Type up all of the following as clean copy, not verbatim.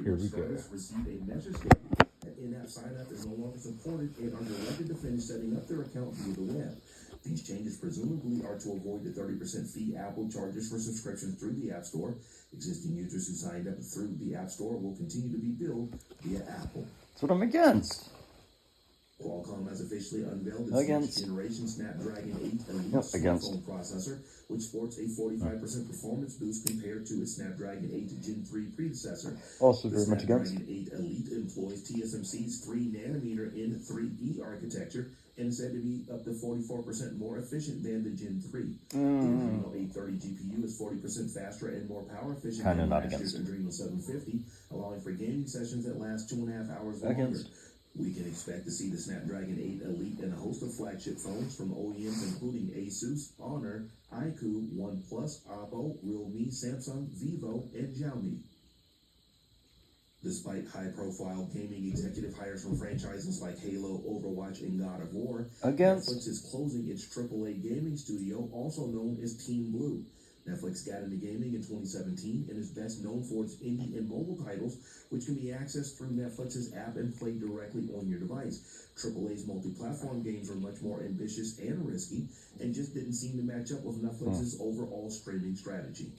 Here we go. Receive a message statement that in-app sign-up is no longer supported and are directed to finish setting up their account via the web. These changes presumably are to avoid the 30% fee Apple charges for subscriptions through the App Store. Existing users who signed up through the App Store will continue to be billed via Apple. That's what I'm against. Qualcomm has officially unveiled its next generation Snapdragon 8 Elite smartphone processor, which sports a 45% performance boost compared to its Snapdragon 8 Gen 3 predecessor. Also very much against. The Snapdragon 8 Elite employs TSMC's 3nm N3E architecture and is said to be up to 44% more efficient than the Gen 3. The Adreno 830 GPU is 40% faster and more power efficient than last year's Adreno 750, allowing for gaming sessions that last 2.5 hours longer. We can expect to see the Snapdragon 8 Elite and a host of flagship phones from OEMs including Asus, Honor, iQOO, OnePlus, Oppo, Realme, Samsung, Vivo, and Xiaomi. Despite high-profile gaming executive hires from franchises like Halo, Overwatch, and God of War, Netflix is closing its AAA gaming studio, also known as Team Blue. Netflix got into gaming in 2017 and is best known for its indie and mobile titles, which can be accessed through Netflix's app and played directly on your device. AAA's multi-platform games are much more ambitious and risky, and just didn't seem to match up with Netflix's overall streaming strategy.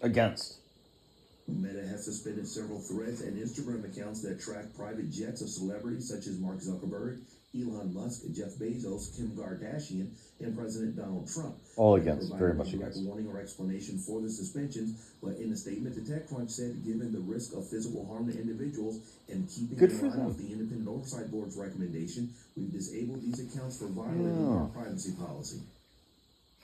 Meta has suspended several Threads and Instagram accounts that track private jets of celebrities such as Mark Zuckerberg, Elon Musk, Jeff Bezos, Kim Kardashian, and President Donald Trump. All against, very much against. Warning or explanation for the suspensions, but in a statement, the TechCrunch said, given the risk of physical harm to individuals and keeping in line with the Independent Oversight Board's recommendation, we've disabled these accounts for violating our privacy policy.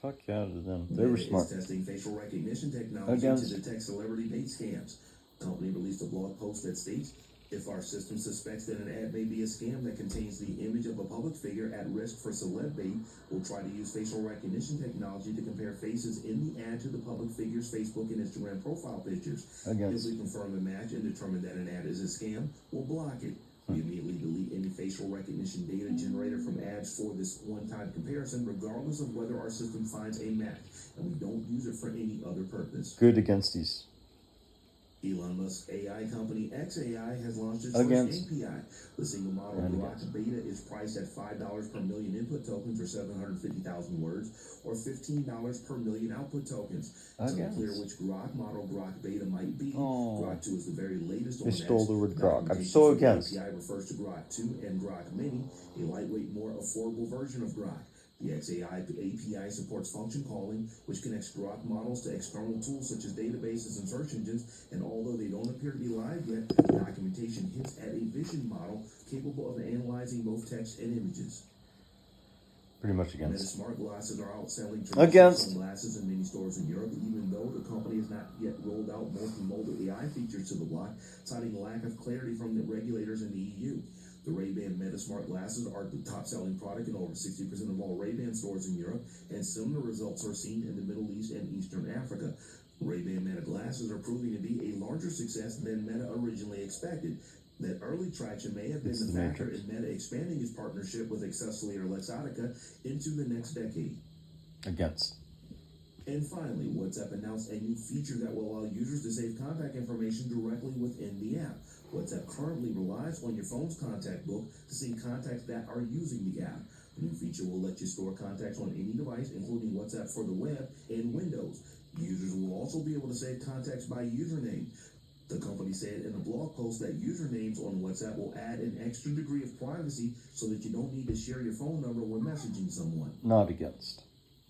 Fuck yeah to them. They were smart. It's testing facial recognition technology to detect celebrity bait scams. The company released a blog post that states, if our system suspects that an ad may be a scam that contains the image of a public figure at risk for celeb bait, we'll try to use facial recognition technology to compare faces in the ad to the public figure's Facebook and Instagram profile pictures. If we confirm a match and determine that an ad is a scam, we'll block it. We immediately delete any facial recognition data generated from ads for this one-time comparison, regardless of whether our system finds a match, and we don't use it for any other purpose. Good against these. Elon Musk's AI company xAI has launched its first API. The single model Grok beta is priced at $5 per million input tokens, or 750,000 words, or $15 per million output tokens. It's unclear which Grok model Grok beta might be. Grok 2 is the very latest on They stole the word Grok. I'm so against. The API refers to Grok 2 and Grok Mini, a lightweight, more affordable version of Grok. The xAI API supports function calling, which connects Grok models to external tools such as databases and search engines, and although they don't appear to be live yet, documentation hints at a vision model capable of analyzing both text and images. Pretty much against. Meta smart glasses are outselling traditional sunglasses in many stores in Europe, even though the company has not yet rolled out multimodal AI features to the block, citing lack of clarity from the regulators in the EU. The Ray-Ban Meta Smart Glasses are the top-selling product in over 60% of all Ray-Ban stores in Europe, and similar results are seen in the Middle East and Eastern Africa. Ray-Ban Meta glasses are proving to be a larger success than Meta originally expected. That early traction may have been the factor in Meta expanding its partnership with Accessly or Luxottica into the next decade. And finally, WhatsApp announced a new feature that will allow users to save contact information directly within the app. WhatsApp currently relies on your phone's contact book to sync contacts that are using the app. The new feature will let you store contacts on any device, including WhatsApp for the web and Windows. Users will also be able to save contacts by username. The company said in a blog post that usernames on WhatsApp will add an extra degree of privacy so that you don't need to share your phone number when messaging someone. Not against.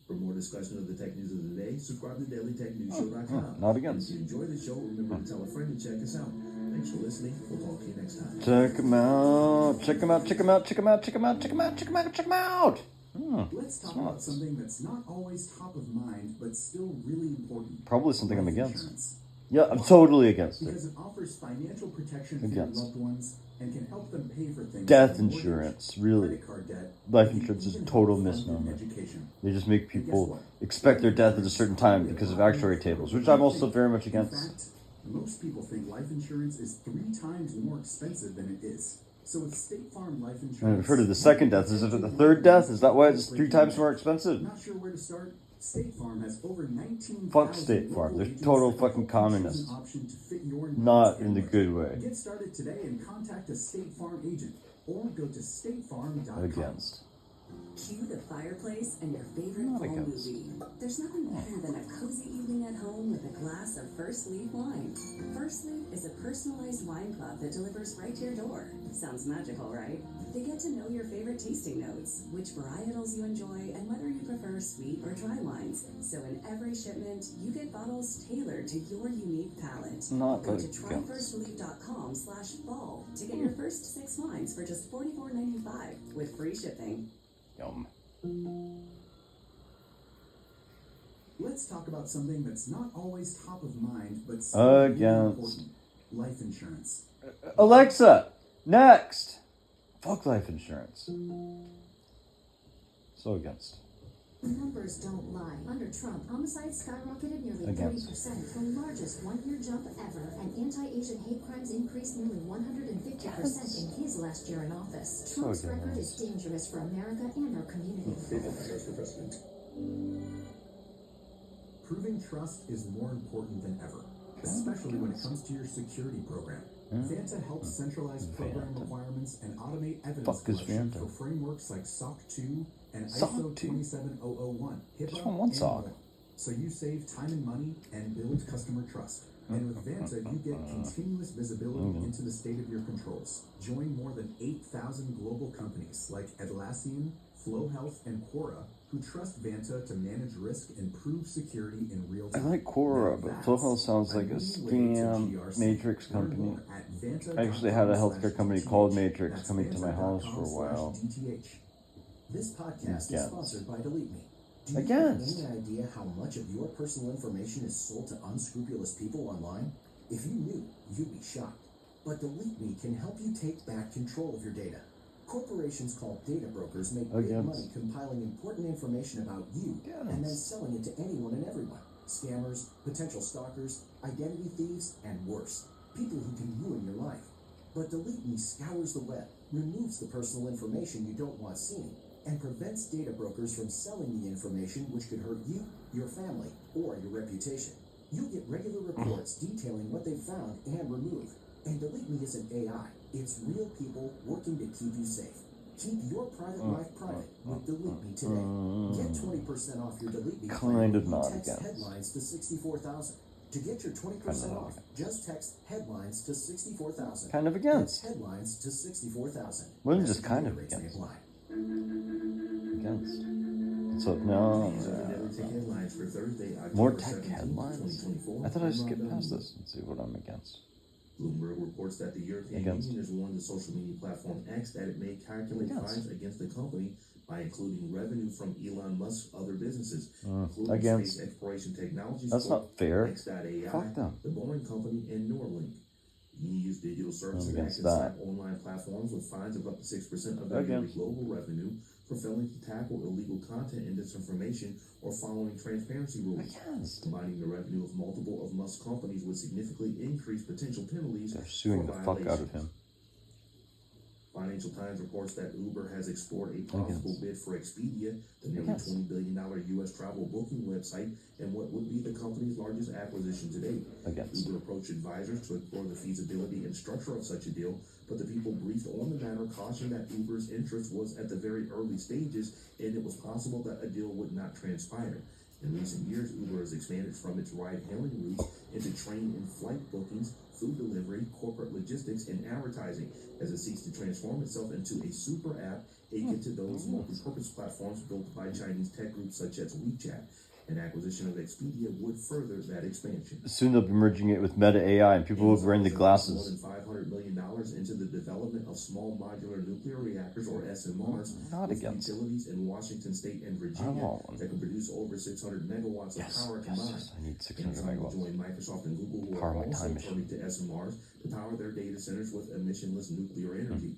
For more discussion of the tech news of the day, subscribe to dailytechnewsshow.com. Not against. If you enjoy the show, remember to tell a friend and check us out. Thanks for listening. We'll talk to you next time. Check them out. Check them out. Check them out. Check them out. Check them out. Check them out. Check them out. Check them out. Let's talk about something that's not always top of mind, but still really important. Probably something I'm against. Insurance. Yeah, I'm totally against it. Because it offers financial protection for your loved ones and can help them pay for things. Death insurance, really. Credit card debt, Life insurance is a total misnomer. They just make people expect their death at a certain time because of actuary tables, which I'm also very much against. In fact, most people think life insurance is 3 times more expensive than it is. So with State Farm Life Insurance... I've heard of the second death. Is it the third death? Is that why it's 3 times more expensive? Not sure where to start? State Farm has over 19,000 Fuck State Farm. They're agents total that can fucking help you choose communists. an option to fit your needs Not and in the budget. good way. Get started today and contact a State Farm agent or go to statefarm.com. Against. Cue the fireplace and your favorite Not fall against. movie. There's nothing better than a cozy evening at home with a glass of First Leaf wine. First Leaf is a personalized wine club that delivers right to your door. Sounds magical, right? They get to know your favorite tasting notes, which varietals you enjoy, and whether you prefer sweet or dry wines. So in every shipment, you get bottles tailored to your unique palate. Not Go to against. tryfirstleaf.com/fall to get your first 6 wines for just $44.95 with free shipping. Yum. Let's talk about something that's not always top of mind, but still really Against. important. Life insurance. Alexa, next. Fuck life insurance. So against. The numbers don't lie. Under Trump, homicide skyrocketed nearly Against. 30%, the largest one-year jump ever, and anti-Asian hate crimes increased nearly 150% in his last year in office. So Trump's record against. is dangerous for America and our community. Proving trust is more important than ever, especially when it comes to your security program. Vanta helps centralize program Vanta. requirements and automate evidence Fuck is collection Vanta? for frameworks like SOC 2 and SOC ISO 2? 27001, HIPAA, Just want one and SOC. more. So you save time and money and build customer trust. And with Vanta, you get continuous visibility into the state of your controls. Join more than 8,000 global companies like Atlassian, Flow Health, and Quora, who trust Vanta to manage risk and prove security in real I time. like Quora, Now but that's Flowhealth sounds like a new way to scam GRC. Matrix Learn company. more at Vanta.com/DTH. I actually had a healthcare company called Matrix That's coming to my house for a while. Vanta.com/DTH. This podcast is Against. sponsored by Delete Me. Do you Against. have any idea how much of your personal information is sold to unscrupulous people online? If you knew, you'd be shocked. But Delete Me can help you take back control of your data. Corporations called data brokers make big Against. money compiling important information about you and then Against. selling it to anyone and everyone. Scammers, potential stalkers, identity thieves, and worse. People who can ruin your life. But Delete Me scours the web, removes the personal information you don't want seen, and prevents data brokers from selling the information which could hurt you, your family, or your reputation. You'll get regular reports detailing what they've found and removed. And Delete Me isn't AI. It's real people working to keep you safe. Keep your private life private with Delete Me today. Get 20% off your Delete Me Kind plan of when you not text against. headlines to 64,000. To get your 20% Kind of off, just text headlines to 64,000. Kind of against. That's headlines to 64,000. Wasn't just kind of Rates may against. apply. Against. So no. These are the daily tech headlines for Thursday, October More tech 17th, headlines? 2024. I thought I'd skip I'm Ron past Dunn. this and see what I'm against. Bloomberg reports that the European Against. Union has warned the social media platform X that it may calculate Against. fines against the company by including revenue from Elon Musk's other businesses, including Against. space exploration technologies. That's Corp, not fair. X.AI, Fuck them. the Boeing Company, and Neuralink. EU's digital services against act as that. online platforms with fines of up to 6% of their Against. global revenue for failing to tackle illegal content and disinformation or following transparency rules. Against. Combining the revenue of multiple of Musk's companies would significantly increase potential penalties. They're suing the for fuck out of violations. him. Financial Times reports that Uber has explored a possible bid for Expedia, the nearly Against. $20 billion U.S. travel booking website, and what would be the company's largest acquisition to date. Against. Uber approached advisors to explore the feasibility and structure of such a deal, but the people briefed on the matter cautioned that Uber's interest was at the very early stages, and it was possible that a deal would not transpire. In recent years, Uber has expanded from its ride-hailing routes into train and flight bookings, food delivery, corporate logistics, and advertising, as it seeks to transform itself into a super app akin to those multi-purpose platforms built by Chinese tech groups such as WeChat. An acquisition of Expedia would further that expansion. Soon they'll be merging it with Meta AI and people will be wearing the More glasses. than $500 million into the development of small modular nuclear reactors, or SMRs, Not with against. utilities in Washington State and I Virginia want one. that can produce over 600 megawatts of Yes, power yes, combined. yes. I need And 600 trying to megawatts. join Microsoft and Google, who Power are my also time machine. turning to SMRs to power their data centers with emissionless nuclear energy.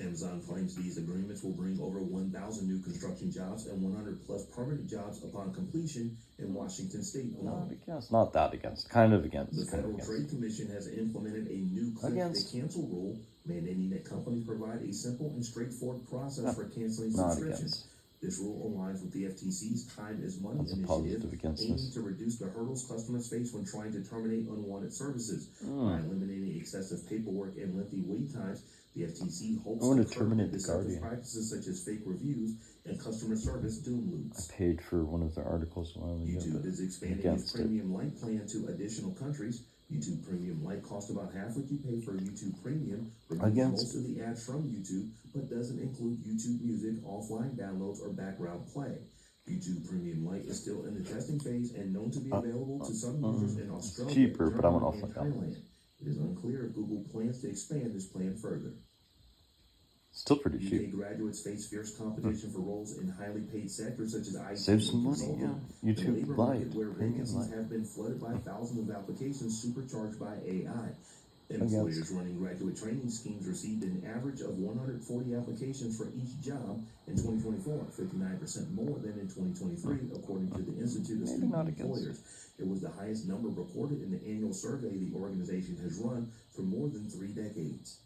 Amazon claims these agreements will bring over 1,000 new construction jobs and 100 plus permanent jobs upon completion in Washington State Not alone. against. Not that against. Kind of against. The Kind of Federal against. Trade Commission has implemented a new click Against. to cancel rule, mandating that companies provide a simple and straightforward process No, for canceling Not subscriptions. against. This rule aligns with the FTC's Time is Money That's a initiative, positive against aiming this. to reduce the hurdles customers face when trying to terminate unwanted services. By eliminating excessive paperwork and lengthy wait times, the FTC hopes I want to to terminate the deceptive Guardian. practices such as fake reviews and customer service doom I loops. paid for one of their articles a while ago, YouTube but is expanding its against it. Premium Lite plan to additional countries. YouTube Premium Lite costs about half what you pay for YouTube Premium, removes Against most of the ads from YouTube, but doesn't include YouTube Music, offline downloads, or background play. YouTube Premium Lite is still in the testing phase and known to be available to some users in Australia, It's cheaper, but I want Germany, and offline download. Thailand. It is unclear if Google plans to expand this plan further. Still pretty UK cheap. graduates face fierce competition for roles in highly paid sectors such as IT Save and some money, consulting. yeah. The YouTube labor Lite, market, where Premium vacancies Lite. have been flooded by thousands of applications supercharged by AI. Employers running graduate training schemes received an average of 140 applications for each job in 2024, 59% more than in 2023, according to the Institute of Maybe Student not against Employers. It was the highest number reported in the annual survey the organization has run for more than 3 decades.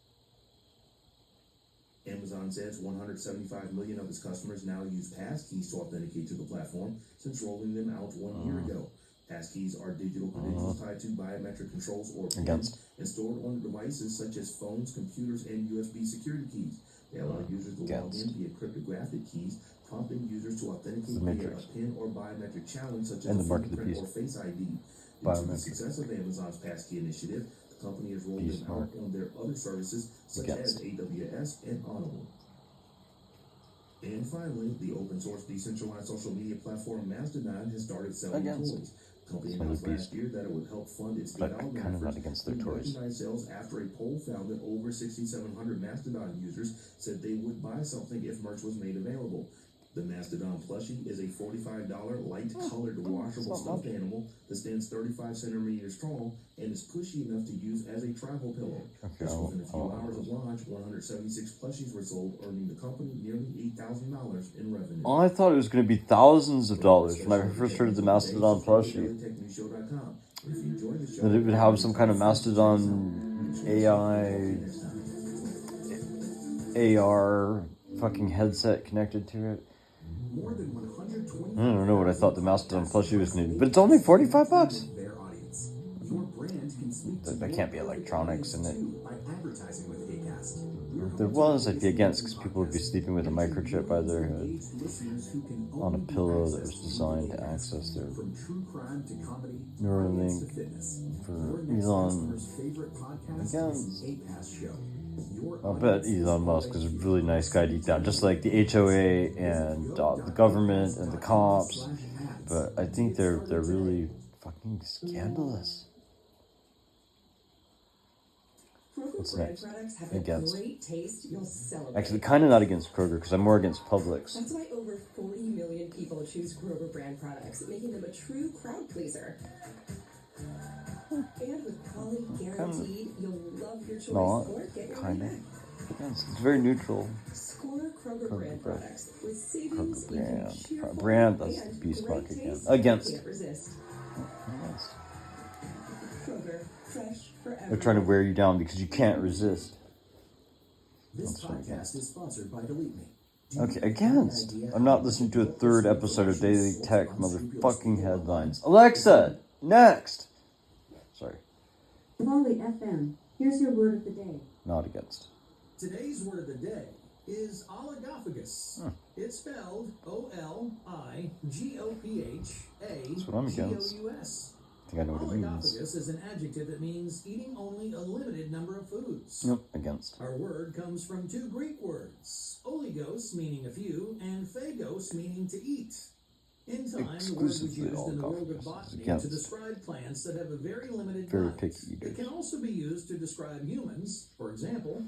Amazon says 175 million of its customers now use passkeys to authenticate to the platform since rolling them out 1 year ago. Passkeys are digital credentials tied to biometric controls or pins and stored on devices such as phones, computers, and USB security keys. They allow users to log in via cryptographic keys, prompting users to authenticate via a pin or biometric challenge such as a fingerprint or Face ID. Due to the success of Amazon's Passkey initiative, the company has rolled them out on their other services such as AWS and Audible. And finally, the open source decentralized social media platform Mastodon has started selling toys. The company announced last year that it would help fund its development efforts. The merchandise sales after a poll found that over 6,700 Mastodon users said they would buy something if merch was made available. The Mastodon plushie is a $45 light-colored washable stuffed animal that stands 35 centimeters tall and is pushy enough to use as a travel pillow. Just within a few hours of launch, 176 plushies were sold, earning the company nearly $8,000 in revenue. Oh, I thought it was going to be thousands of dollars when I first heard of the Mastodon plushie. That it would have some kind of Mastodon AI, AR fucking headset connected to it. More than 120 I don't know what I thought the Mastodon plushie was going to be, but it's only $45. their audience. Your brand can speak to There can't be electronics in it. by advertising with Acast. If there was, I'd be against because people would be sleeping with a microchip by their head on a pillow that was designed to access their From true crime to comedy, Neuralink to fitness. for Your next Elon. customer's favorite podcast is Against. the Acast Show. Your I'll bet Elon Musk is a really nice guy deep down, just like the HOA and the government and the cops. But I think they're really fucking scandalous. What's next? Against. Great taste you'll celebrate. Actually, kind of not against Kroger because I'm more against Publix. That's why over 40 million people choose Kroger brand products, making them a true crowd pleaser. And with quality guaranteed, you'll love your choice or get your money back. It's very neutral. Score Kroger brand products with savings you can cheer for Brand, that's and beast great mark again. taste Against. you can't resist. Kroger, fresh forever. They're trying to wear you down because you can't resist. This podcast is sponsored by Delete Me. Okay, against. I'm not listening to a third episode of Daily Tech motherfucking headlines. Alexa, next. Sorry, Wally FM, here's your word of the day. not against. Today's word of the day is oligophagus. It's spelled That's what I'm against. O-L-I-G-O-P-H-A-G-O-U-S. I think I know what it means. Oligophagus is an adjective that means eating only a limited number of foods. Nope, against. Our word comes from two Greek words, oligos meaning a few, and phagos meaning to eat. In time, the word was Exclusively used in the world of oligophagus. botany Against. to describe plants that have a very limited Very diet. picky eaters. It can also be used to describe humans. For example,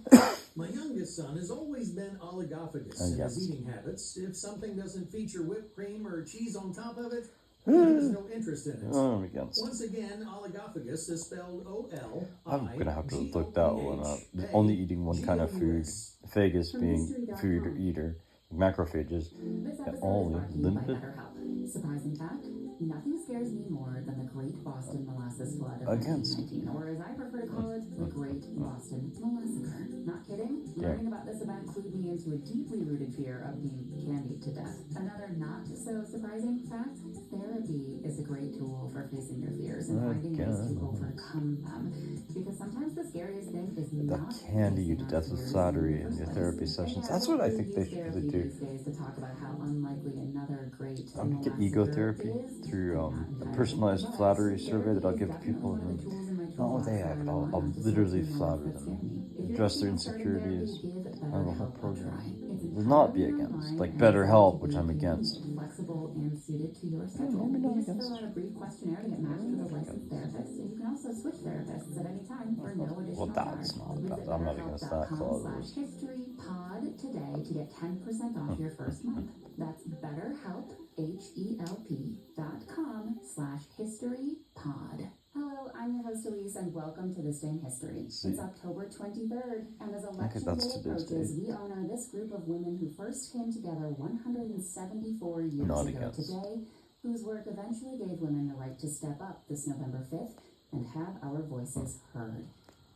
my youngest son has always been oligophagus in Against. his eating habits. If something doesn't feature whipped cream or cheese on top of it, he has no interest in it. Oh, I'm against. Once again, oligophagus is spelled O-L-I-G-O-P-H-A-G-O-U-S. I'm gonna have to look that one up. Only eating one kind of food. Phagus being food eater. Macrophages. This episode is Only brought to you by limited. BetterHelp. Surprising fact, nothing scares me more than the Great Boston Molasses Flood of Against. 1919, or as I prefer to call it, the Great Boston Massacre. Not kidding? Learning about this event clued me into a deeply rooted fear of being candied to death. Another not so surprising fact, therapy is a great tool for facing your fears and finding ways to overcome them. Because sometimes the scariest thing is not candy you to death with flattery in your therapy sessions. That's what I think they should really do. To talk about how unlikely another great I'm gonna get ego therapy through a personalized flattery survey that I'll give to people, and then not with AI, but I'll literally flatter them, address their insecurities, and the whole program. Will not be against, like BetterHelp, which I'm against. Flexible and suited to your schedule. Maybe not You just against. fill out a brief questionnaire to get matched with a licensed therapist, and you can also switch therapists at any time for no additional Well, that's charge. not bad. I'm not against that clause. BetterHelp.com/historypod today to get 10% off your first month. That's BetterHelp, HELP.com/historypod. Hello, I'm your host Elise, and welcome to This Day in History. It's October 23rd, and as election day approaches, we honor this group of women who first came together 174 years ago today, whose work eventually gave women the right to step up this November 5th and have our voices heard.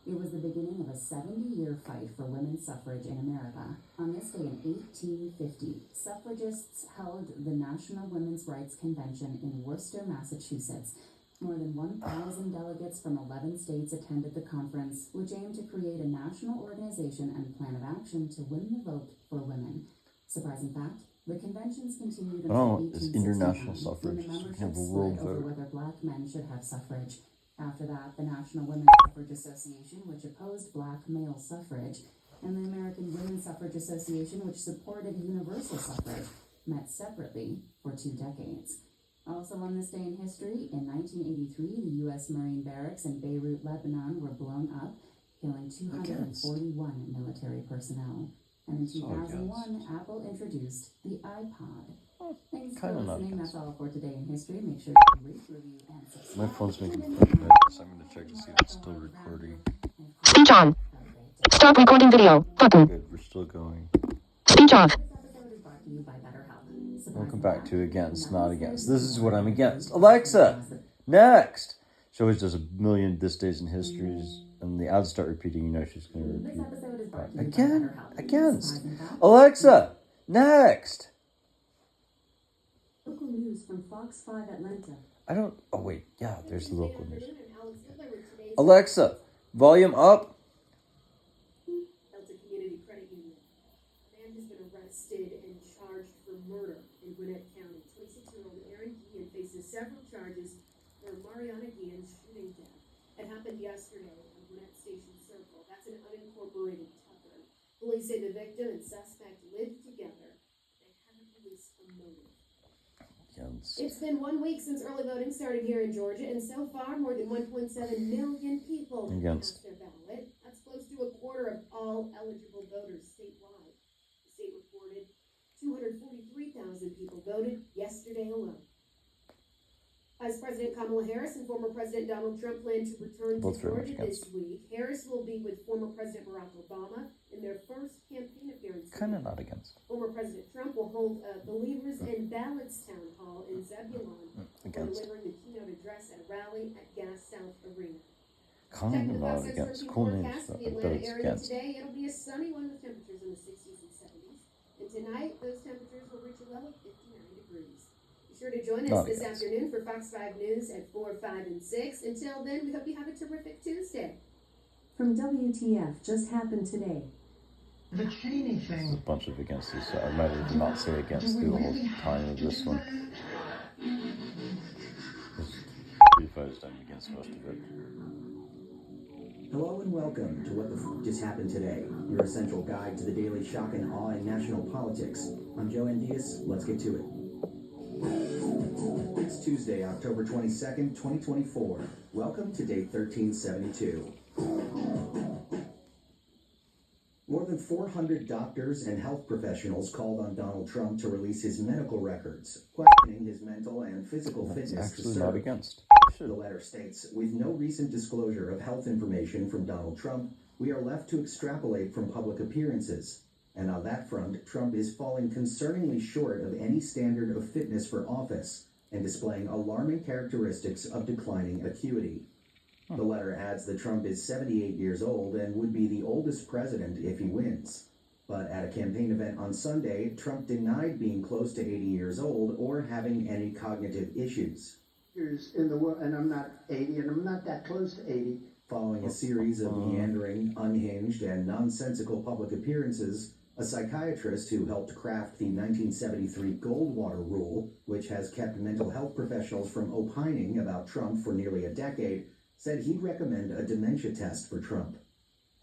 It was the beginning of a 70-year fight for women's suffrage in America. On this day in 1850, suffragists held the National Women's Rights Convention in Worcester, Massachusetts. More than 1,000 delegates from 11 states attended the conference, which aimed to create a national organization and plan of action to win the vote for women. Surprising fact, the conventions continued until 1869, international suffrage, when the so we can have a membership world split over vote. whether black men should have suffrage. After that, the National Women's Suffrage Association, which opposed black male suffrage, and the American Women's Suffrage Association, which supported universal suffrage, met separately for 2 decades. Also on this day in history, in 1983, the U.S. Marine barracks in Beirut, Lebanon were blown up, killing 241 military personnel. And in 2001, Apple introduced the iPod. Thanks for listening. That's all for today in history. Make sure to rate, review, and subscribe. My phone's making funny noises, so I'm going to check to see if it's still recording. Speech on. Stop recording video. Button. Good, we're still going. Speech off. This episode is brought to you by BetterHelp. Welcome back to Against, Not Against. This is what I'm against. Alexa, next! She always does a million This Days in Histories, and the ads start repeating, you know she's going to This repeat. episode is brought to you by Again, BetterHelp. against. Alexa, next! Local news from Fox 5 Atlanta. Oh wait, yeah, there's the local news. Alexa, volume up. Delta Community Credit Union. A man has been arrested and charged for murder in Gwinnett County. 26-year-old Aaron Guillen faces several charges for Mariana Guillen's shooting death. It happened yesterday on Gwinnett Station Circle. That's an unincorporated Tucker. Police say the victim and suspect lived together. They haven't released a motive. Against. It's been 1 week since early voting started here in Georgia, and so far, more than 1.7 million people have cast their ballot. That's close to a quarter of all eligible voters statewide. The state reported 243,000 people voted yesterday alone. Vice President Kamala Harris and former President Donald Trump plan to return to Georgia this week. Harris will be with former President Barack Obama in their first campaign appearance. Kind of not against. Former President Trump will hold a Believers and Ballots town hall in Zebulon for delivering the keynote address at a rally at Gas South Arena. Kind of not against. Cool names, Forecast for but the I bet Atlanta it's area against. today. It'll be a sunny one with temperatures in the 60s and 70s. And tonight, those temperatures will reach a low of 59 degrees. Be sure to join us this afternoon for Fox 5 News at 4, 5, and 6. Until then, we hope you have a terrific Tuesday. From WTF, just happened today. The Cheney There's a thing. bunch of against this, so I might as well not say against through the whole time of this one. If I was done against most of it. Hello and welcome to What the F Just Happened Today, your essential guide to the daily shock and awe in national politics. I'm Joe Andias. Let's get to it. It's Tuesday, October 22nd, 2024. Welcome to day 1372. More than 400 doctors and health professionals called on Donald Trump to release his medical records, questioning his mental and physical fitness to Actually serve. not against. The letter states, with no recent disclosure of health information from Donald Trump, we are left to extrapolate from public appearances. And on that front, Trump is falling concerningly short of any standard of fitness for office and displaying alarming characteristics of declining acuity. The letter adds that Trump is 78 years old and would be the oldest president if he wins. But at a campaign event on Sunday, Trump denied being close to 80 years old or having any cognitive issues. In the world, and I'm not 80, and I'm not that close to 80. Following a series of meandering, unhinged, and nonsensical public appearances, a psychiatrist who helped craft the 1973 Goldwater Rule, which has kept mental health professionals from opining about Trump for nearly a decade, said he'd recommend a dementia test for Trump.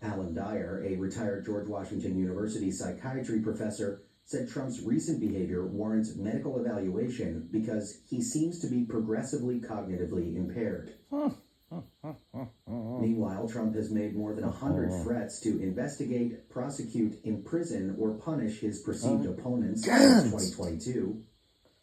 Alan Dyer, a retired George Washington University psychiatry professor, said Trump's recent behavior warrants medical evaluation because he seems to be progressively cognitively impaired. Meanwhile, Trump has made more than 100 threats to investigate, prosecute, imprison, or punish his perceived opponents since 2022.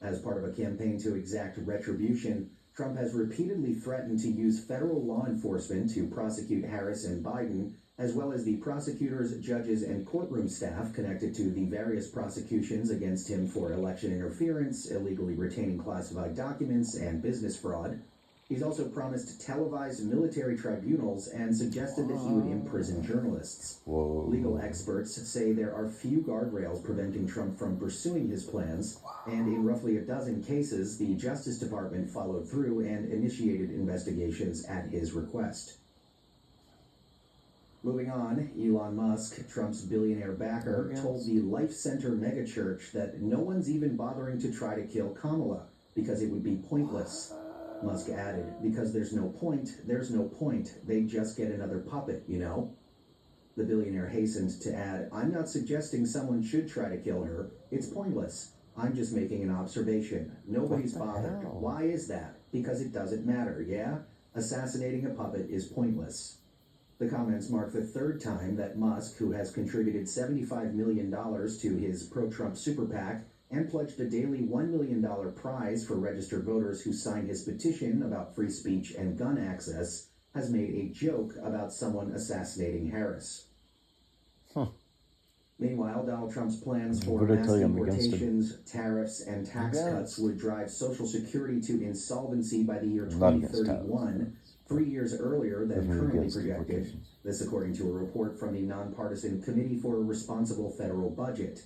As part of a campaign to exact retribution, Trump has repeatedly threatened to use federal law enforcement to prosecute Harris and Biden, as well as the prosecutors, judges, and courtroom staff connected to the various prosecutions against him for election interference, illegally retaining classified documents, and business fraud. He's also promised televised military tribunals and suggested that he would imprison journalists. Legal experts say there are few guardrails preventing Trump from pursuing his plans, and in roughly a dozen cases, the Justice Department followed through and initiated investigations at his request. Moving on, Elon Musk, Trump's billionaire backer, told the Life Center megachurch that no one's even bothering to try to kill Kamala because it would be pointless. Musk added, because there's no point, they just get another puppet, you know? The billionaire hastened to add, I'm not suggesting someone should try to kill her. It's pointless. I'm just making an observation. Nobody's bothered. Why is that? Because it doesn't matter, yeah? Assassinating a puppet is pointless. The comments mark the third time that Musk, who has contributed $75 million to his pro-Trump super PAC and pledged a daily $1 million prize for registered voters who sign his petition about free speech and gun access, has made a joke about someone assassinating Harris. Meanwhile, Donald Trump's plans for mass deportations, tariffs, and tax cuts would drive Social Security to insolvency by the year 2031, 3 years earlier than currently projected. This according to a report from the nonpartisan Committee for a Responsible Federal Budget.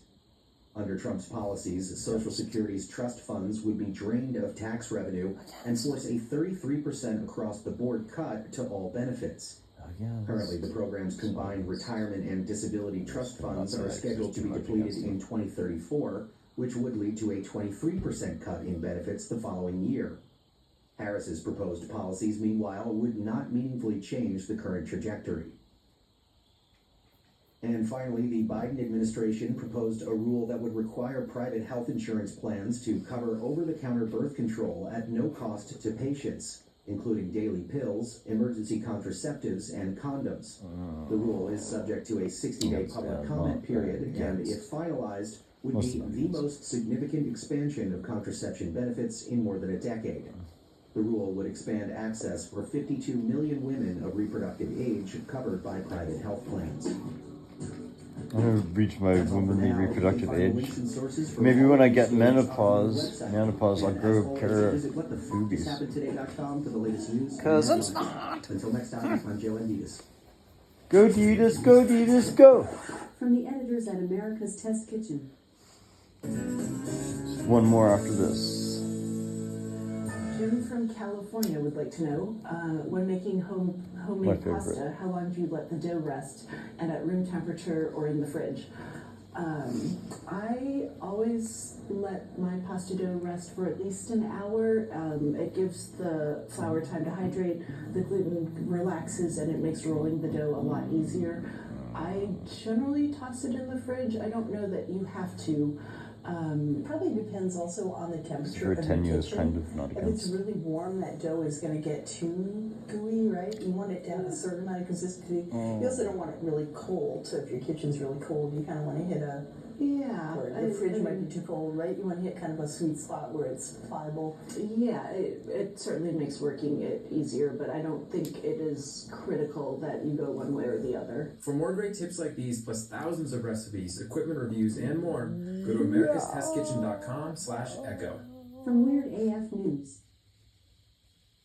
Under Trump's policies, Social Security's trust funds would be drained of tax revenue and force a 33% across-the-board cut to all benefits. Currently, the program's combined retirement and disability trust funds are scheduled to be depleted in 2034, which would lead to a 23% cut in benefits the following year. Harris's proposed policies, meanwhile, would not meaningfully change the current trajectory. And finally, the Biden administration proposed a rule that would require private health insurance plans to cover over-the-counter birth control at no cost to patients, including daily pills, emergency contraceptives, and condoms. The rule is subject to a 60-day public comment period, and if finalized, would be the most significant expansion of contraception benefits in more than a decade. The rule would expand access for 52 million women of reproductive age covered by private health plans. I'm gonna reach my womanly reproductive age. Maybe when I get menopause, I'll grow a pair of boobies. Cause I'm smart. Until next time, I'm Joe Adidas. Go Adidas, go Adidas, go! From the editors at America's Test Kitchen. One more after this. Jim from California would like to know, when making homemade pasta, how long do you let the dough rest, and at room temperature or in the fridge? I always let my pasta dough rest for at least an hour. It gives the flour time to hydrate, the gluten relaxes, and it makes rolling the dough a lot easier. I generally toss it in the fridge. I don't know that you have to. Probably depends also on the temperature of the kitchen. Kind of not if it's really warm, that dough is going to get too gooey, right? You want it to have a certain amount of consistency. You also don't want it really cold. So if your kitchen's really cold, you kind of want to hit a or the fridge might be too cold, right? You want to hit kind of a sweet spot where it's pliable. Yeah, it certainly makes working it easier, but I don't think it is critical that you go one way or the other. For more great tips like these, plus thousands of recipes, equipment reviews, and more, go to americastestkitchen.com/echo. From Weird AF News.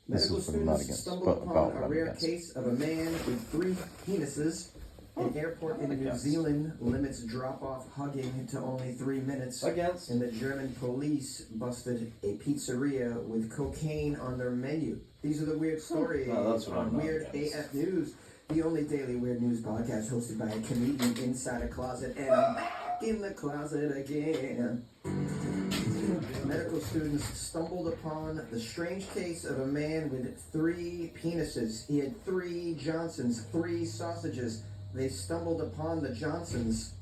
Medical is what I'm not students against, stumbled but upon about a what I'm rare against. case of a man with 3 penises. An airport in New Zealand limits drop-off hugging to only 3 minutes. Against. And the German police busted a pizzeria with cocaine on their menu. These are the weird stories No, that's what on I'm not Weird against. AF News, the only daily weird news podcast hosted by a comedian inside a closet. And I'm back in the closet again. Medical students stumbled upon the strange case of a man with 3 penises. He had 3 Johnsons, 3 sausages. They stumbled upon the Johnsons.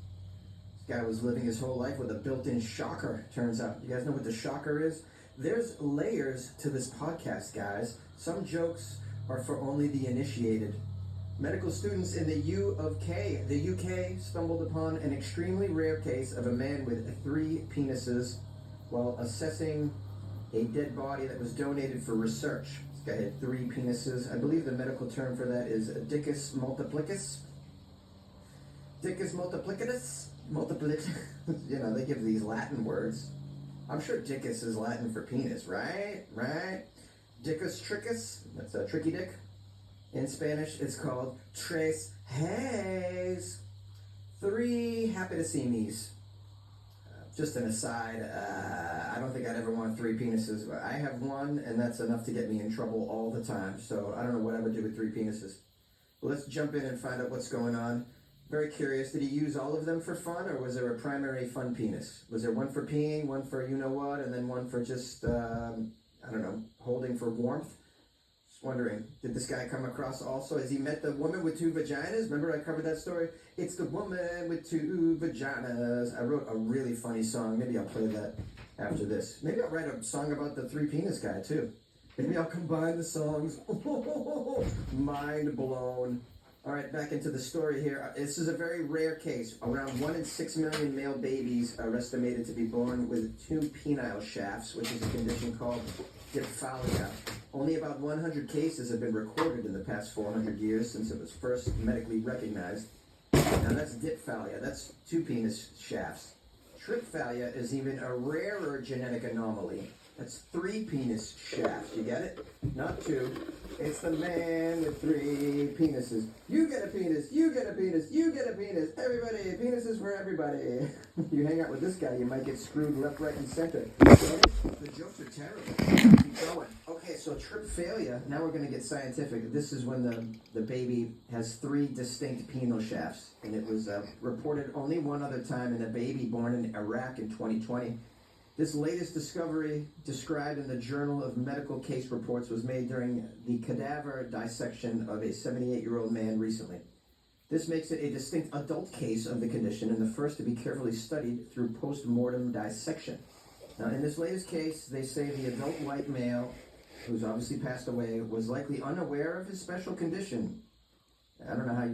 This guy was living his whole life with a built-in shocker, turns out. You guys know what the shocker is? There's layers to this podcast, guys. Some jokes are for only the initiated. Medical students in the the UK, stumbled upon an extremely rare case of a man with 3 penises while assessing a dead body that was donated for research. This guy had 3 penises. I believe the medical term for that is Dicus multiplicus. Dicus multiplicatus? You know, they give these Latin words. I'm sure Dicus is Latin for penis, right? Right? Dicus tricus, that's a tricky dick. In Spanish, it's called tres hayes. 3 happy to see me's. Just an aside, I don't think I'd ever want 3 penises. I have 1, and that's enough to get me in trouble all the time. So I don't know what I would do with 3 penises. Well, let's jump in and find out what's going on. Very curious, did he use all of them for fun, or was there a primary fun penis? Was there one for peeing, one for you-know-what, and then one for just, I don't know, holding for warmth? Just wondering, did this guy come across also? Has he met the woman with 2 vaginas? Remember I covered that story? It's the woman with 2 vaginas. I wrote a really funny song. Maybe I'll play that after this. Maybe I'll write a song about the 3 penis guy, too. Maybe I'll combine the songs. Mind blown. All right, back into the story here. This is a very rare case. Around 1 in 6 million male babies are estimated to be born with 2 penile shafts, which is a condition called diphtheria. Only about 100 cases have been recorded in the past 400 years since it was first medically recognized. Now that's diphtheria. That's 2 penis shafts. Triphthalia is even a rarer genetic anomaly. That's 3 penis shafts. You get it? Not 2. It's the man with 3 penises. You get a penis. You get a penis. You get a penis. Everybody. Penises for everybody. You hang out with this guy, you might get screwed left, right, and center. The jokes are terrible. Keep going. Okay, so triphthalia. Now we're going to get scientific. This is when the baby has 3 distinct penile shafts. And it was reported only one other time in a baby born in Iraq in 2020. This latest discovery, described in the Journal of Medical Case Reports, was made during the cadaver dissection of a 78-year-old man recently. This makes it a distinct adult case of the condition and the first to be carefully studied through post-mortem dissection. Now, in this latest case, they say the adult white male, who's obviously passed away, was likely unaware of his special condition. I don't know how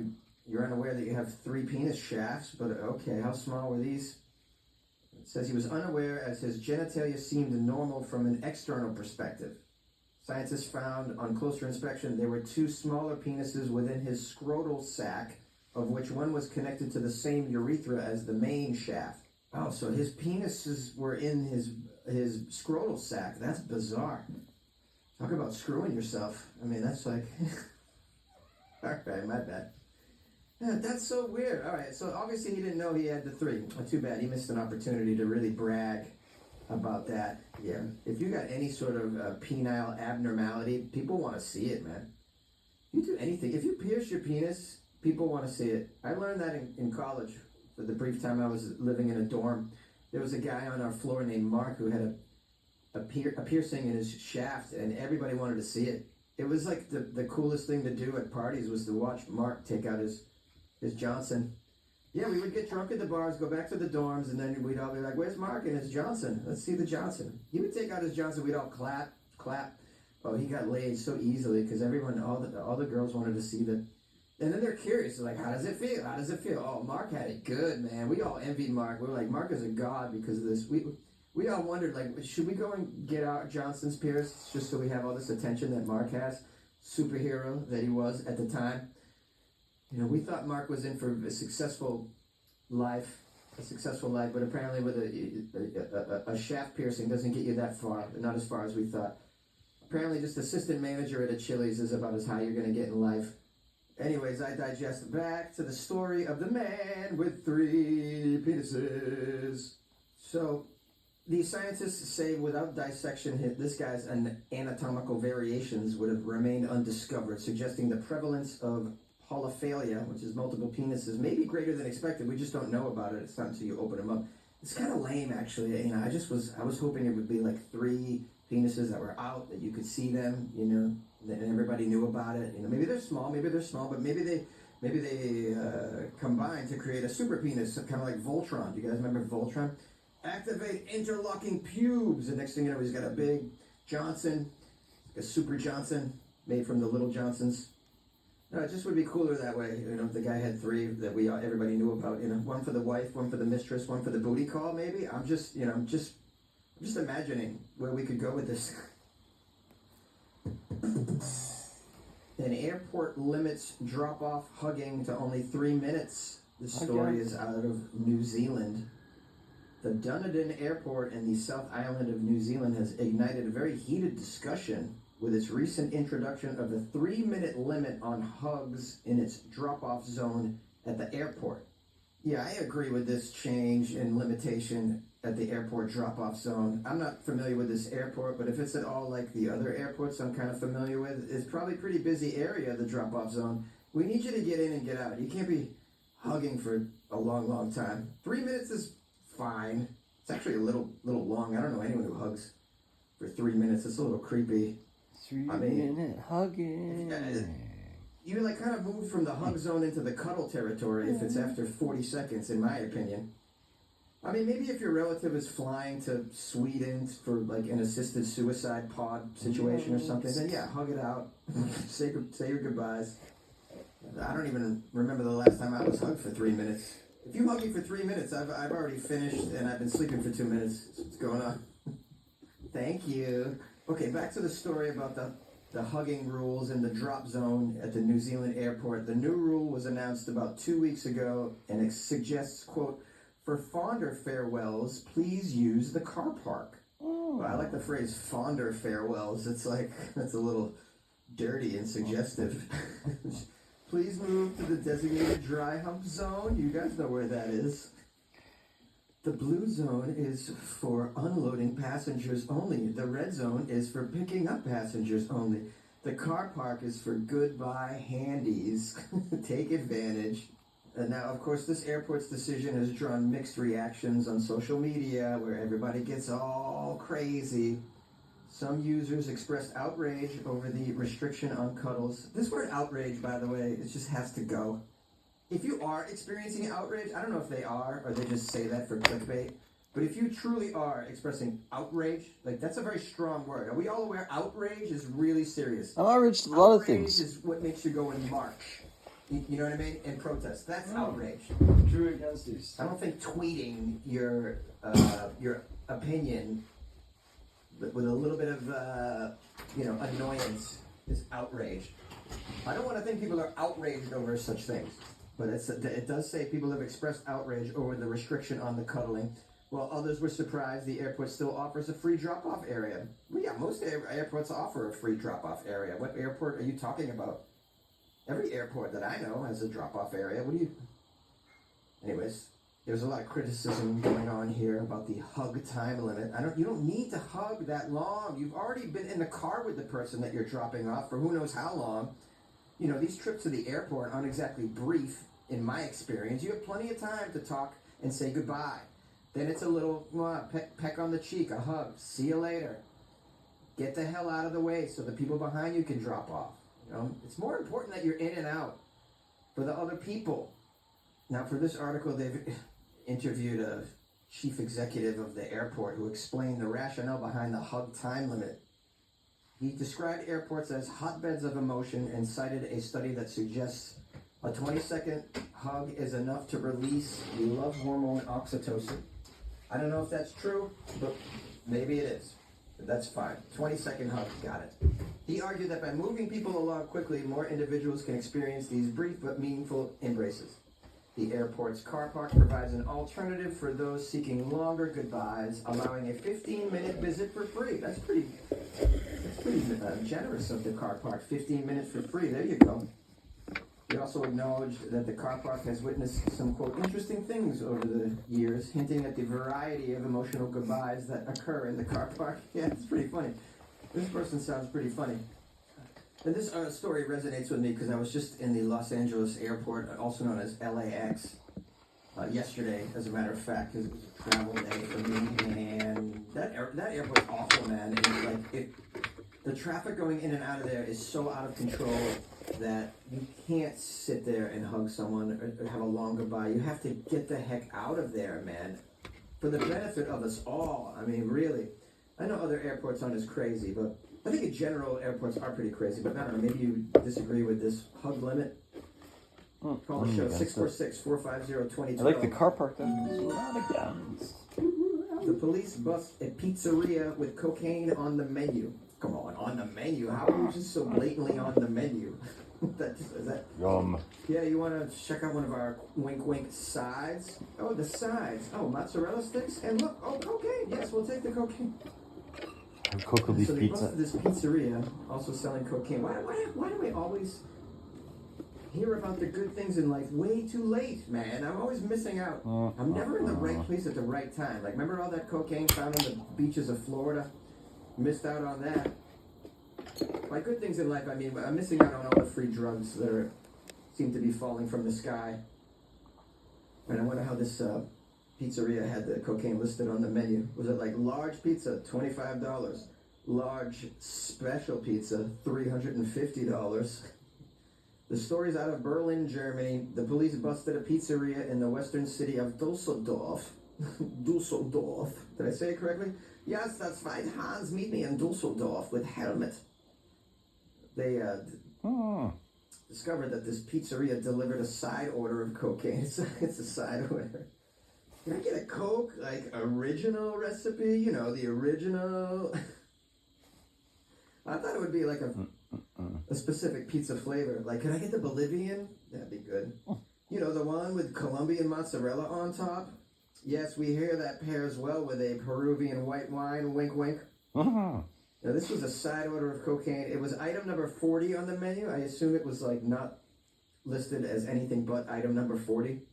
you're unaware that you have 3 penis shafts, but okay, how small were these? It says he was unaware as his genitalia seemed normal from an external perspective. Scientists found on closer inspection there were 2 smaller penises within his scrotal sac, of which one was connected to the same urethra as the main shaft. Oh, so his penises were in his scrotal sac. That's bizarre. Talk about screwing yourself. I mean, that's like... All right, my bad. Yeah, that's so weird. All right, so obviously he didn't know he had the 3. Well, too bad. He missed an opportunity to really brag about that. Yeah. If you got any sort of penile abnormality, people want to see it, man. You do anything. If you pierce your penis, people want to see it. I learned that in college for the brief time I was living in a dorm. There was a guy on our floor named Mark who had a piercing in his shaft, and everybody wanted to see it. It was like the coolest thing to do at parties was to watch Mark take out his Johnson. Yeah, we would get drunk at the bars, go back to the dorms, and then we'd all be like, where's Mark and his Johnson? Let's see the Johnson. He would take out his Johnson, we'd all clap. Oh, he got laid so easily because all the girls wanted to see the... And then they're curious, they're like, how does it feel? How does it feel? Oh, Mark had it good, man. We all envied Mark. We were like, Mark is a god because of this. We all wondered, like, should we go and get our Johnsons pierced just so we have all this attention that Mark has? Superhero that he was at the time. You know, we thought Mark was in for a successful life, but apparently with a shaft piercing doesn't get you that far, not as far as we thought. Apparently just assistant manager at a Chili's is about as high you're going to get in life. Anyways, I digest back to the story of the man with 3 penises. So, these scientists say without dissection, this guy's anatomical variations would have remained undiscovered, suggesting the prevalence of polyphilia, which is multiple penises, may be greater than expected. We just don't know about it. It's not until you open them up. It's kind of lame, actually. You know, I was hoping it would be like 3 penises that were out, that you could see them, you know, that everybody knew about it. You know, maybe they're small, but maybe they combine to create a super penis, kind of like Voltron. Do you guys remember Voltron? Activate interlocking pubes. The next thing you know, he's got a big Johnson, a super Johnson, made from the little Johnsons. No, it just would be cooler that way. You know, if the guy had 3 that everybody knew about. You know, one for the wife, one for the mistress, one for the booty call. Maybe I'm just imagining where we could go with this. An airport limits drop-off hugging to only 3 minutes. This story is out of New Zealand. The Dunedin Airport in the South Island of New Zealand has ignited a very heated discussion with its recent introduction of the 3-minute limit on hugs in its drop-off zone at the airport. Yeah, I agree with this change in limitation at the airport drop-off zone. I'm not familiar with this airport, but if it's at all like the other airports I'm kind of familiar with, it's probably a pretty busy area, the drop-off zone. We need you to get in and get out. You can't be hugging for a long, long time. 3 minutes is fine. It's actually a little long. I don't know anyone who hugs for 3 minutes. It's a little creepy. 3-minute hugging. You like kind of move from the hug zone into the cuddle territory if it's after 40 seconds, in my opinion. I mean, maybe if your relative is flying to Sweden for like an assisted suicide pod situation or something, then yeah, hug it out. say your goodbyes. I don't even remember the last time I was hugged for 3 minutes. If you hug me for 3 minutes, I've already finished and I've been sleeping for 2 minutes. What's going on? Thank you. Okay, back to the story about the hugging rules in the drop zone at the New Zealand airport. The new rule was announced about 2 weeks ago, and it suggests, quote, for fonder farewells, please use the car park. Oh. Well, I like the phrase fonder farewells. It's like, that's a little dirty and suggestive. Please move to the designated dry hump zone. You guys know where that is. The blue zone is for unloading passengers only. The red zone is for picking up passengers only. The car park is for goodbye handies. Take advantage. And now, of course, this airport's decision has drawn mixed reactions on social media where everybody gets all crazy. Some users expressed outrage over the restriction on cuddles. This word outrage, by the way, it just has to go. If you are experiencing outrage, I don't know if they are or they just say that for clickbait, but if you truly are expressing outrage, like that's a very strong word. Are we all aware outrage is really serious? I'm outraged at a lot of things. Outrage is what makes you go and march. You know what I mean? And protest. That's outrage. True against these. I don't think tweeting your opinion with a little bit of annoyance is outrage. I don't want to think people are outraged over such things, but it does say people have expressed outrage over the restriction on the cuddling, while others were surprised the airport still offers a free drop-off area. Well, yeah, most airports offer a free drop-off area. What airport are you talking about? Every airport that I know has a drop-off area. Anyways, there's a lot of criticism going on here about the hug time limit. You don't need to hug that long. You've already been in the car with the person that you're dropping off for who knows how long. You know, these trips to the airport aren't exactly brief, in my experience. You have plenty of time to talk and say goodbye. Then it's a little peck on the cheek, a hug. See you later. Get the hell out of the way so the people behind you can drop off. You know, it's more important that you're in and out for the other people. Now, for this article, they've interviewed a chief executive of the airport who explained the rationale behind the hug time limit. He described airports as hotbeds of emotion and cited a study that suggests a 20-second hug is enough to release the love hormone oxytocin. I don't know if that's true, but maybe it is. But that's fine. 20-second hug, got it. He argued that by moving people along quickly, more individuals can experience these brief but meaningful embraces. The airport's car park provides an alternative for those seeking longer goodbyes, allowing a 15-minute visit for free. That's pretty generous of the car park. 15 minutes for free. There you go. We also acknowledged that the car park has witnessed some, quote, interesting things over the years, hinting at the variety of emotional goodbyes that occur in the car park. Yeah, it's pretty funny. This person sounds pretty funny. And this story resonates with me because I was just in the Los Angeles airport, also known as LAX, yesterday, as a matter of fact, because it was a travel day for me. And that airport's awful, man. And the traffic going in and out of there is so out of control that you can't sit there and hug someone or have a long goodbye. You have to get the heck out of there, man. For the benefit of us all. I mean, really. I know other airports aren't as crazy, but I think in general airports are pretty crazy. But I don't know, maybe you disagree with this hug limit. Call the show 646-450-2012. I like the car park against. The police bust a pizzeria with cocaine on the menu. Come on the menu? How are you just so blatantly on the menu? Is that Yum. Yeah, you want to check out one of our wink sides? Oh, the sides. Oh, mozzarella sticks? And look, oh, cocaine. Yes, we'll take the cocaine. Cocoa leaf so they pizza. busted this pizzeria also selling cocaine. Why do we always hear about the good things in life way too late, man? I'm always missing out. I'm never in the right place at the right time. Like, remember all that cocaine found on the beaches of Florida? Missed out on that. By good things in life, I mean I'm missing out on all the free drugs that seem to be falling from the sky. And I wonder how this pizzeria had the cocaine listed on the menu. Was it like large pizza, $25? Large special pizza, $350? The story's out of Berlin, Germany. The police busted a pizzeria in the western city of Dusseldorf. Dusseldorf. Did I say it correctly? Yes, that's right. Hans, meet me in Dusseldorf with helmet. They discovered that this pizzeria delivered a side order of cocaine. It's a side order. Can I get a Coke, like, original recipe? You know, the original. I thought it would be like a specific pizza flavor. Like, can I get the Bolivian? That'd be good. You know, the one with Colombian mozzarella on top? Yes, we hear that pairs well with a Peruvian white wine, wink, wink. Now, this was a side order of cocaine. It was item number 40 on the menu. I assume it was, like, not listed as anything but item number 40.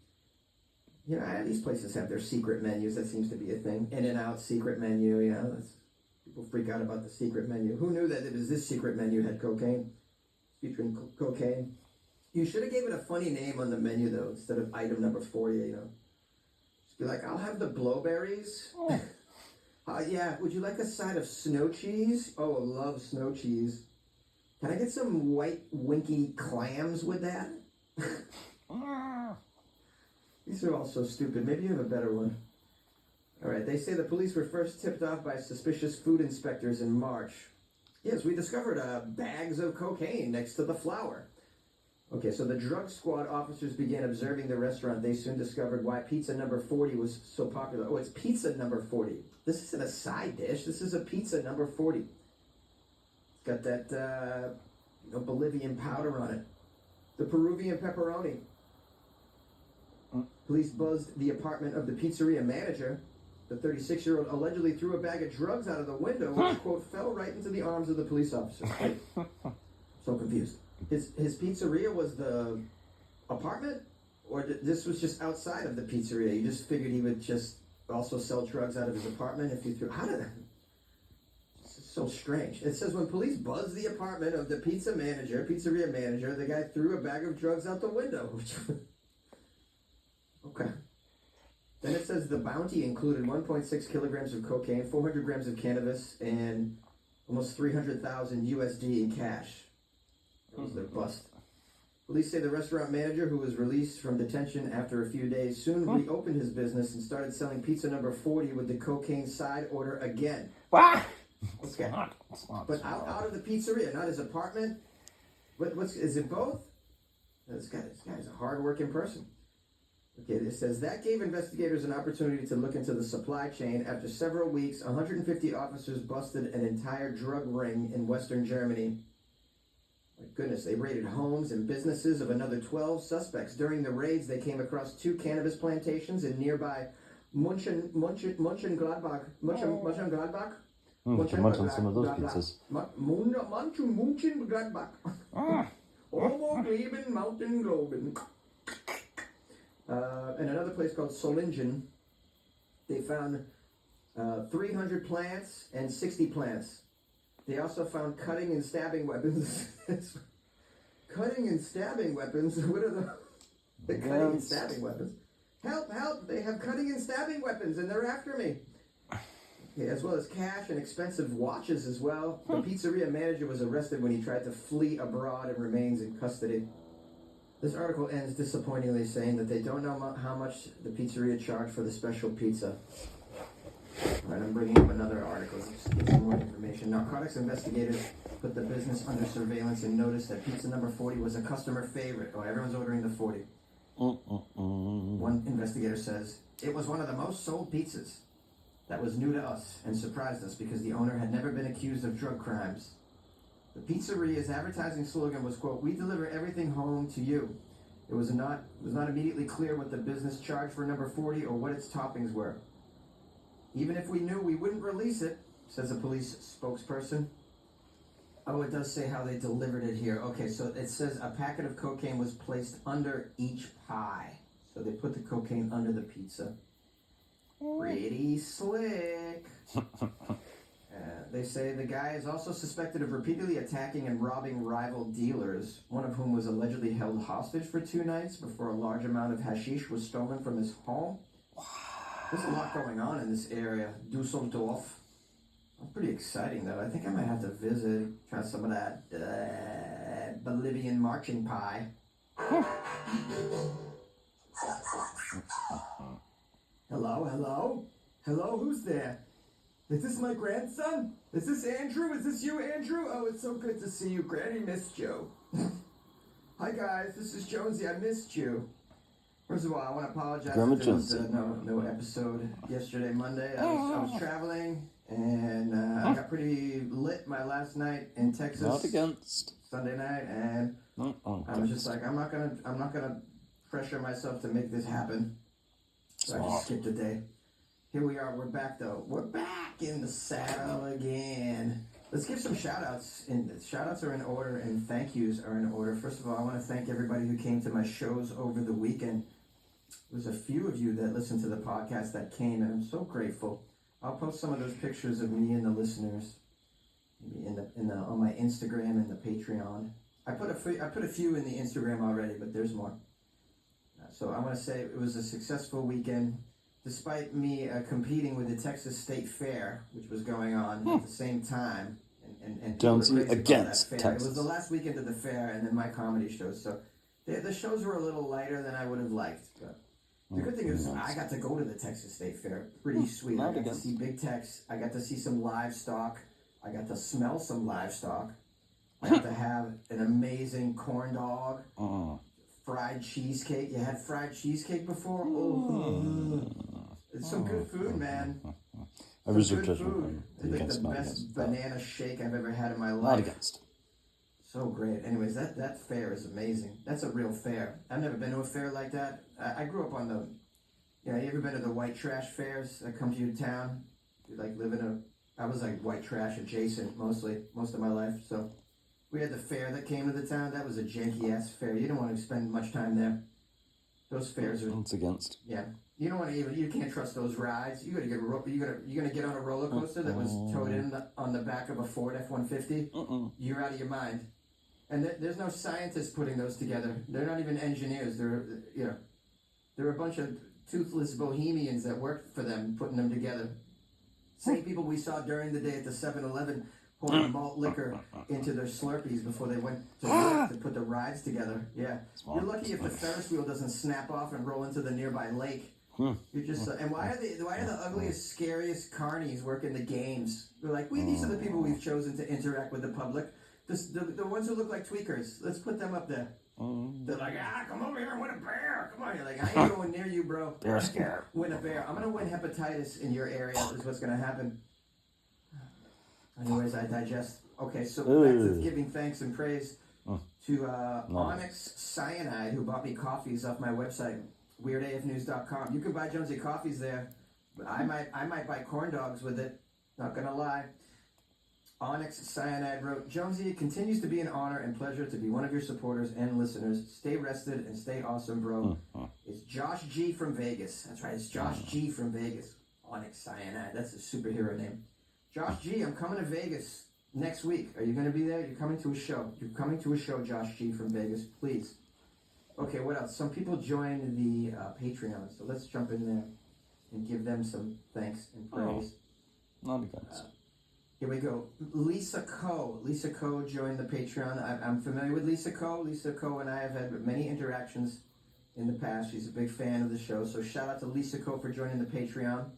You know, these places have their secret menus. That seems to be a thing. In-N-Out secret menu, you know. People freak out about the secret menu. Who knew that it was this secret menu had cocaine? Featuring cocaine. You should have gave it a funny name on the menu, though, instead of item number 40, you know. Be like, I'll have the blowberries. Yeah, would you like a side of snow cheese? Oh, I love snow cheese. Can I get some white winky clams with that? These are all so stupid. Maybe you have a better one. All right, they say the police were first tipped off by suspicious food inspectors in March. Yes, we discovered bags of cocaine next to the flour. Okay, so the drug squad officers began observing the restaurant. They soon discovered why pizza number 40 was so popular. Oh, it's pizza number 40. This isn't a side dish. This is a pizza number 40. It's got that Bolivian powder on it. The Peruvian pepperoni. Police buzzed the apartment of the pizzeria manager. The 36-year-old allegedly threw a bag of drugs out of the window, which, quote, fell right into the arms of the police officer. Right? So confused. His pizzeria was the apartment? Or this was just outside of the pizzeria? You just figured he would just also sell drugs out of his apartment if you threw... How did that... This is so strange. It says when police buzzed the apartment of the pizzeria manager, the guy threw a bag of drugs out the window. Okay. Then it says the bounty included 1.6 kilograms of cocaine, 400 grams of cannabis, and almost 300,000 USD in cash. That was their bust. Police say the restaurant manager, who was released from detention after a few days, soon reopened his business and started selling pizza number 40 with the cocaine side order again. What? Okay. But out of the pizzeria, not his apartment. Is it both? This guy's a hard-working person. Okay, it says that gave investigators an opportunity to look into the supply chain. After several weeks, 150 officers busted an entire drug ring in Western Germany. Goodness, they raided homes and businesses of another 12 suspects. During the raids, they came across 2 cannabis plantations in nearby Mönchengladbach. Mönchengladbach? Munching some of those pizzas. Mönchengladbach. Almost leaving Mountain Globen. And another place called Solingen, they found 300 plants and 60 plants. They also found cutting and stabbing weapons. Cutting and stabbing weapons? What are the cutting and stabbing weapons? Help, help! They have cutting and stabbing weapons and they're after me. Okay, as well as cash and expensive watches as well. The pizzeria manager was arrested when he tried to flee abroad and remains in custody. This article ends disappointingly saying that they don't know how much the pizzeria charged for the special pizza. Alright, I'm bringing up another article to get some more information. Narcotics investigators put the business under surveillance and noticed that pizza number 40 was a customer favorite. Oh, everyone's ordering the 40. One investigator says, it was one of the most sold pizzas. That was new to us and surprised us because the owner had never been accused of drug crimes. The pizzeria's advertising slogan was, quote, we deliver everything home to you. It was not immediately clear what the business charged for number 40 or what its toppings were. Even if we knew, we wouldn't release it, says a police spokesperson. Oh, it does say how they delivered it here. Okay, so it says a packet of cocaine was placed under each pie. So they put the cocaine under the pizza. Pretty slick. They say the guy is also suspected of repeatedly attacking and robbing rival dealers, one of whom was allegedly held hostage for 2 nights before a large amount of hashish was stolen from his home. There's a lot going on in this area. Dusseldorf. That's pretty exciting, though. I think I might have to visit, try some of that Bolivian marching pie. Hello, hello? Hello, who's there? Is this my grandson? Is this Andrew? Is this you, Andrew? Oh, it's so good to see you. Granny missed you. Hi, guys. This is Jonesy. I missed you. First of all, I want to apologize if there was no episode yesterday, Monday. I was traveling, and I got pretty lit my last night in Texas. Not against. Sunday night, and I was just like, I'm not gonna pressure myself to make this happen. So I just skipped a day. Here we are. We're back, though. We're back in the saddle again. Let's give some shout-outs. Shout-outs are in order, and thank yous are in order. First of all, I want to thank everybody who came to my shows over the weekend. There's a few of you that listened to the podcast that came, and I'm so grateful. I'll post some of those pictures of me and the listeners, maybe on my Instagram and the Patreon. I put a few in the Instagram already, but there's more. So I want to say it was a successful weekend, despite me competing with the Texas State Fair, which was going on at the same time. And Jonesy against Texas. It was the last weekend of the fair, and then my comedy shows. So the shows were a little lighter than I would have liked. But the good thing is I got to go to the Texas State Fair. Pretty sweet. I got to see Big Tex. I got to see some livestock. I got to smell some livestock. I got to have an amazing corn dog. Fried cheesecake. You had fried cheesecake before? Oh, it's some good food, man. I reserve judgment. It's like the best banana shake I've ever had in my life. Not against. So great. Anyways, that fair is amazing. That's a real fair. I've never been to a fair like that. I grew up on the, you ever been to the white trash fairs that come to your town? You live in I was like white trash adjacent most of my life, so. We had the fair that came to the town. That was a janky-ass fair. You don't want to spend much time there. Those fairs are... It's against. Yeah. You don't want to you can't trust those rides. You're gonna get on a roller coaster that was towed in on the back of a Ford F-150. You're out of your mind. And there's no scientists putting those together. They're not even engineers. They're a bunch of toothless bohemians that worked for them, putting them together. Same people we saw during the day at the 7-Eleven pouring malt liquor into their Slurpees before they went to work to put the rides together. Yeah. You're lucky if the Ferris wheel doesn't snap off and roll into the nearby lake. You're just and why are the ugliest, scariest carnies working the games? They're like, these are the people we've chosen to interact with the public. The ones who look like tweakers. Let's put them up there. They're like, come over here and win a bear. Come on. You're like, I ain't going near you, bro. Bear scare. Win a bear. I'm gonna win hepatitis in your area is what's gonna happen. Anyways, I digest. Okay, so back to giving thanks and praise. To Onyx Cyanide, who bought me coffees off my website, weirdafnews.com. You can buy Jonesy coffees there, but I might buy corn dogs with it. Not gonna lie. Onyx Cyanide wrote, Jonesy, it continues to be an honor and pleasure to be one of your supporters and listeners. Stay rested and stay awesome, bro. It's Josh G from Vegas. That's right, it's Josh G from Vegas. Onyx Cyanide, that's a superhero name. Josh G, I'm coming to Vegas next week. Are you going to be there? You're coming to a show. You're coming to a show, Josh G from Vegas. Please. Okay, what else? Some people joined the Patreon, so let's jump in there and give them some thanks and praise. Not against. Here we go. Lisa Coe. Lisa Coe joined the Patreon. I'm familiar with Lisa Coe. Lisa Coe and I have had many interactions in the past. She's a big fan of the show. So shout out to Lisa Coe for joining the Patreon.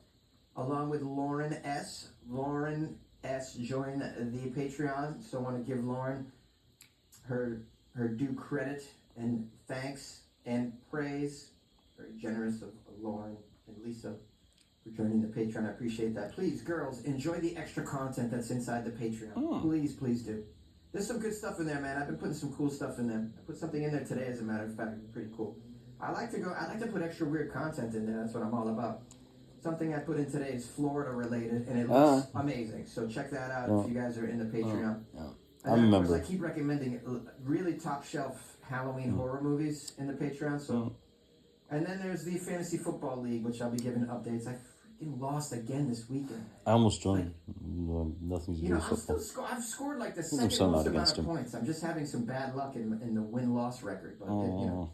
Along with Lauren S. Lauren S. joined the Patreon. So I want to give Lauren her due credit and thanks and praise. Very generous of Lauren and Lisa for joining the Patreon. I appreciate that. Please, girls, enjoy the extra content that's inside the Patreon. Please, please do. There's some good stuff in there, man. I've been putting some cool stuff in there. I put something in there today, as a matter of fact. Pretty cool. I like to put extra weird content in there. That's what I'm all about. Something I put in today is Florida related, and it looks amazing. So check that out if you guys are in the Patreon. I remember. I keep recommending really top shelf Halloween horror movies in the Patreon. So, and then there's the Fantasy Football League, which I'll be giving updates. I freaking lost again this weekend. I almost joined. Nothing to do with football. I've scored like the second most amount of points. I'm just having some bad luck in the win-loss record. But you know,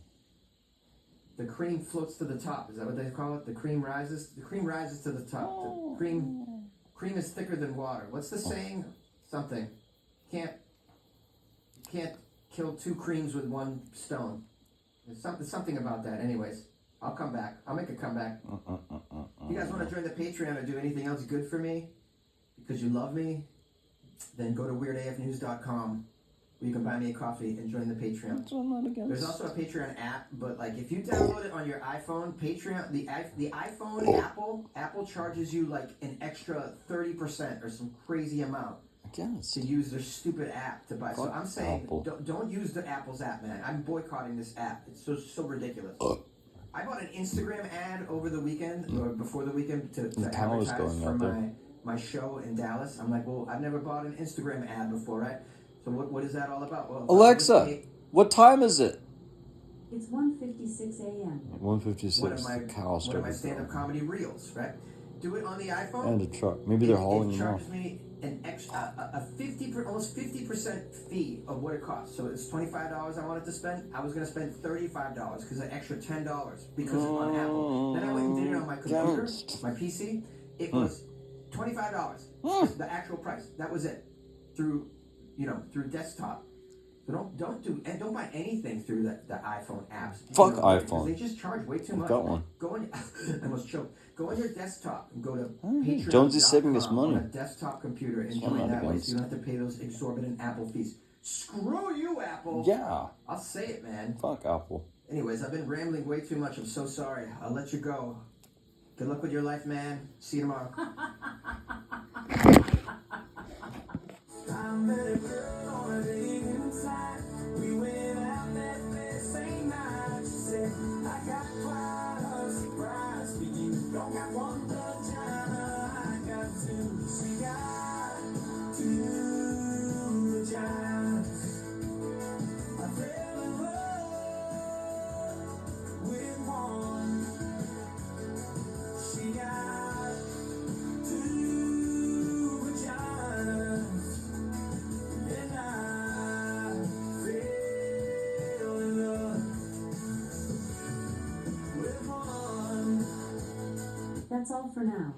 the cream floats to the top. Is that what they call it? The cream rises. The cream rises to the top. The cream is thicker than water. What's the saying? Something. Can't kill two creams with one stone. There's something about that. Anyways, I'll come back. I'll make a comeback. If you guys want to join the Patreon or do anything else good for me because you love me, then go to weirdafnews.com where you can buy me a coffee and join the Patreon. That's what I'm not against. There's also a Patreon app, but like if you download it on your iPhone, Patreon, the iPhone, Apple charges you like an extra 30% or some crazy amount to use their stupid app to buy. So I'm saying don't use the Apple's app, man. I'm boycotting this app. It's so ridiculous. I bought an Instagram ad over the weekend or before the weekend to advertise for my show in Dallas. I'm like, well, I've never bought an Instagram ad before, right? So what is that all about? Well, Alexa, what time is it? It's 1:56 a.m. 1:56. One of my stand-up comedy reels, right? Do it on the iPhone. And a truck. Maybe they're hauling them off. It charges me an extra, almost 50% fee of what it costs. So it's $25 I wanted to spend. I was going to spend $35 because an extra $10 because it's on Apple. Then I went and did it on my computer, my PC. It was $25. The actual price. That was it. Through desktop. So don't buy anything through the iPhone apps. Fuck iPhone. They just charge way too much. I've got one. I almost choked. Go on your desktop and go to Patreon. Jonesy's saving us money. On a desktop computer and join that way, so you don't have to pay those exorbitant Apple fees. Screw you, Apple. Yeah. I'll say it, man. Fuck Apple. Anyways, I've been rambling way too much. I'm so sorry. I'll let you go. Good luck with your life, man. See you tomorrow. We went out that very night. She said, I got quite a surprise for you. Don't got one vagina, I got two. She got two vaginas. I fell in love with one. She got two vaginas. And I fell in love with one. That's all for now.